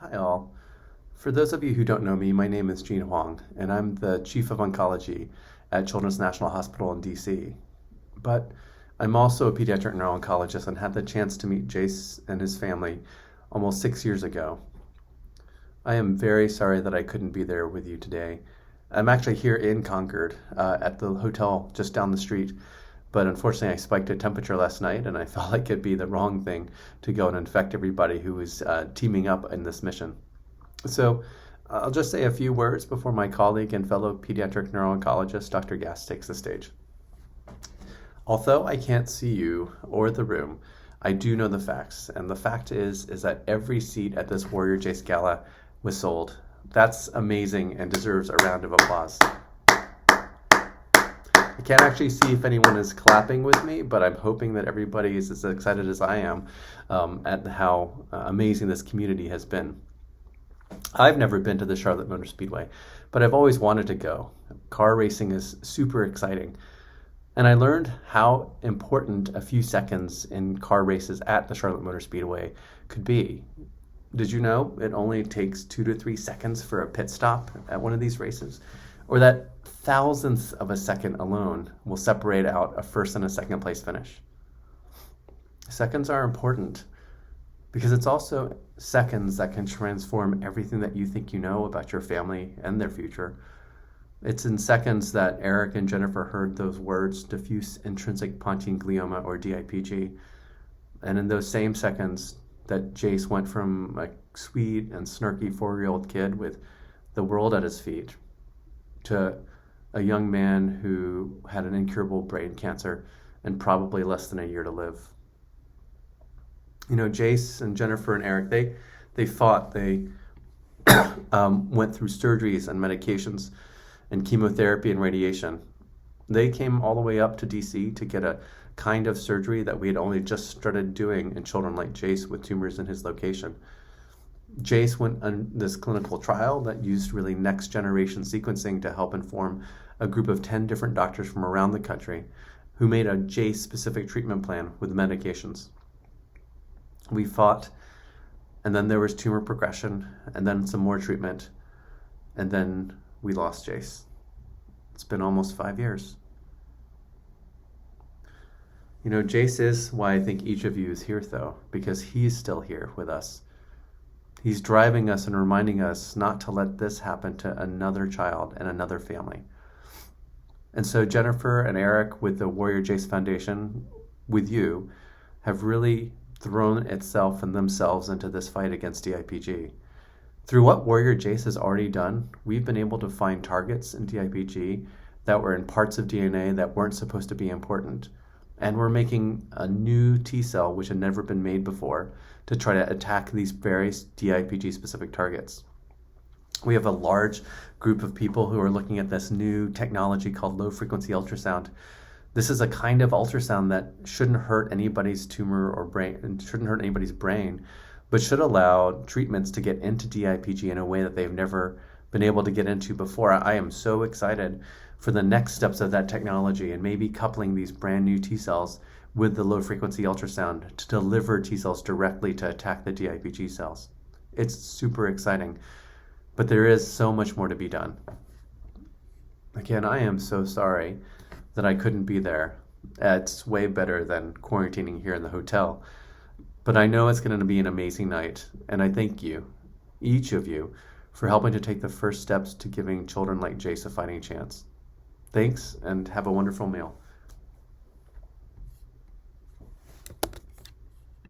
Hi all. For those of you who don't know me, my name is Eugene Hwang, and I'm the Chief of Oncology at Children's National Hospital in DC. But I'm also a pediatric neuro-oncologist and had the chance to meet Jace and his family almost 6 years ago. I am very sorry that I couldn't be there with you today. I'm actually here in Concord at the hotel just down the street, but unfortunately I spiked a temperature last night and I felt like it'd be the wrong thing to go and infect everybody who was teaming up in this mission. So I'll just say a few words before my colleague and fellow pediatric neuro-oncologist, Dr. Gass, takes the stage. Although I can't see you or the room, I do know the facts. And the fact is that every seat at this Warrior Jace Gala was sold. That's amazing and deserves a round of applause. I can't actually see if anyone is clapping with me, but I'm hoping that everybody is as excited as I am at how amazing this community has been. I've never been to the Charlotte Motor Speedway, but I've always wanted to go. Car racing is super exciting. And I learned how important a few seconds in car races at the Charlotte Motor Speedway could be. Did you know it only takes 2 to 3 seconds for a pit stop at one of these races? Or that thousandth of a second alone will separate out a first and a second place finish? Seconds are important because it's also seconds that can transform everything that you think you know about your family and their future. It's in seconds that Eric and Jennifer heard those words, diffuse intrinsic pontine glioma, or DIPG. And in those same seconds that Jace went from a sweet and snarky 4-year-old kid with the world at his feet to a young man who had an incurable brain cancer and probably less than a year to live. You know, Jace and Jennifer and Eric, they fought. They went through surgeries and medications and chemotherapy and radiation. They came all the way up to DC to get a kind of surgery that we had only just started doing in children like Jace with tumors in his location. Jace went on this clinical trial that used really next generation sequencing to help inform a group of 10 different doctors from around the country who made a Jace specific treatment plan with medications. We fought, and then there was tumor progression, and then some more treatment, and then we lost Jace. It's been almost 5 years. You know, Jace is why I think each of you is here, though, because he's still here with us. He's driving us and reminding us not to let this happen to another child and another family. And so Jennifer and Eric with the Warrior Jace Foundation, with you, have really thrown itself and themselves into this fight against DIPG. Through what Warrior Jace has already done, we've been able to find targets in DIPG that were in parts of DNA that weren't supposed to be important. And we're making a new T cell, which had never been made before, to try to attack these various DIPG specific targets. We have a large group of people who are looking at this new technology called low frequency ultrasound. This is a kind of ultrasound that shouldn't hurt anybody's tumor or brain, shouldn't hurt anybody's brain, but should allow treatments to get into DIPG in a way that they've never been able to get into before. I am so excited for the next steps of that technology and maybe coupling these brand new T cells with the low frequency ultrasound to deliver T cells directly to attack the DIPG cells. It's super exciting, but there is so much more to be done. Again, I am so sorry that I couldn't be there. It's way better than quarantining here in the hotel. But I know it's going to be an amazing night, and I thank you, each of you, for helping to take the first steps to giving children like Jace a fighting chance. Thanks, and have a wonderful meal.